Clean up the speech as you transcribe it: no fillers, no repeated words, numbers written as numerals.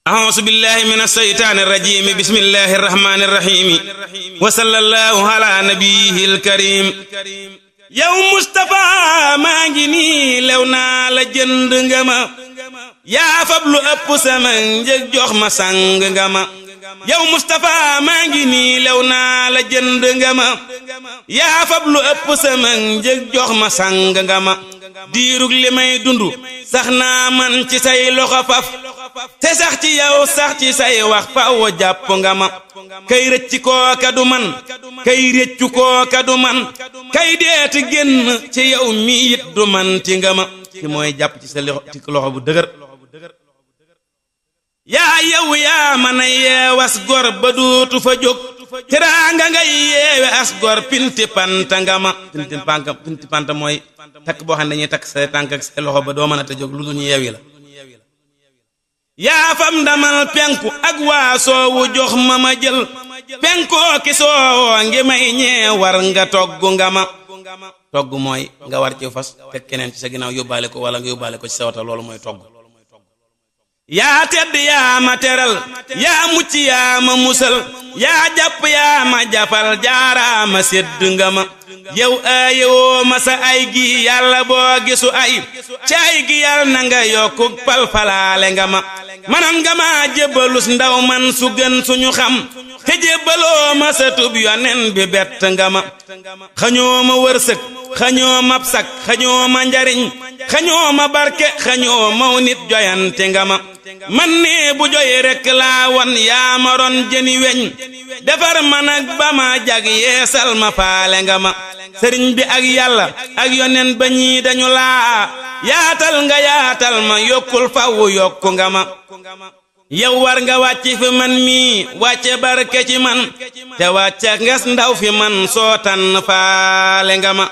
أعوذ بالله من الشيطان الرجيم بسم الله الرحمن الرحيم وصلى الله على نبيه الكريم yow Mustapha maa ngi nii lew naa la jënd nga ma yaa fab lu ëpp sama njëg jox ma sang nga ma yow Mustapha maa ngi nii lew naa la jënd nga ma yaa fab lu ëpp sama njëg jox ma sang nga ma diirug li may dundu sax naa man ci say loxo faf te sax ci yow sax ci say wax faw jàpp nga ma kay rëcc kooka du man kay réccu kooka du man kay deeti génn ci yow mi it du man ti nga ma ki mooy jàpp ci sa loxo bu dëgër yaa yow yaa mën a yeewas gor ba duutu fa jóg teraanga ngay yeewe as gor pinti panta nga ma pinti panta mooy takk boo xam ne dañuy takk say tànk ak say loxo ba doo mën a te jóg lu dul ñu yeewi la yaa fam ndamal penku ak waa soowu jox ma ma jël penkoo ki soowoo ngi may ñee war nga togg nga ma togg mooy nga war ci fas teg keneen ci sa ginnaaw yóbbaale ko wala nga yóbbaale ko ci sa wata loolu mooy togg yaa tedd yaa ma teral yaa mucc yaa ma musal yaa jàpp yaa ma jàppal jaaraa ma sedd nga ma yow aayewoo ma sa ay gi yàlla boo gisu ay ci ay gi yàlla na nga yokku palfalaale nga ma manan nga ma jébbalus ndaw man su gën suñu xam te jébbaloo ma sa tub yonen bi bett nga ma xañoo ma wërsëg xañoo ma sak xañoo ma njariñ xañoo ma barke xañoo maw nit joyante nga ma man nee bu joy rekk laa won yaa ma ron jëni weñ defar ma nag ba ma jag yeesal ma faale nga ma sëriñ bi ak yàlla ak yonen ba ñii dañu laa yaatal ma yokkul fawu yokku nga ma yow war nga wàcc fi man mii wàcce barke ci man te wàcce ngas ndaw fi man soo tan faale nga ma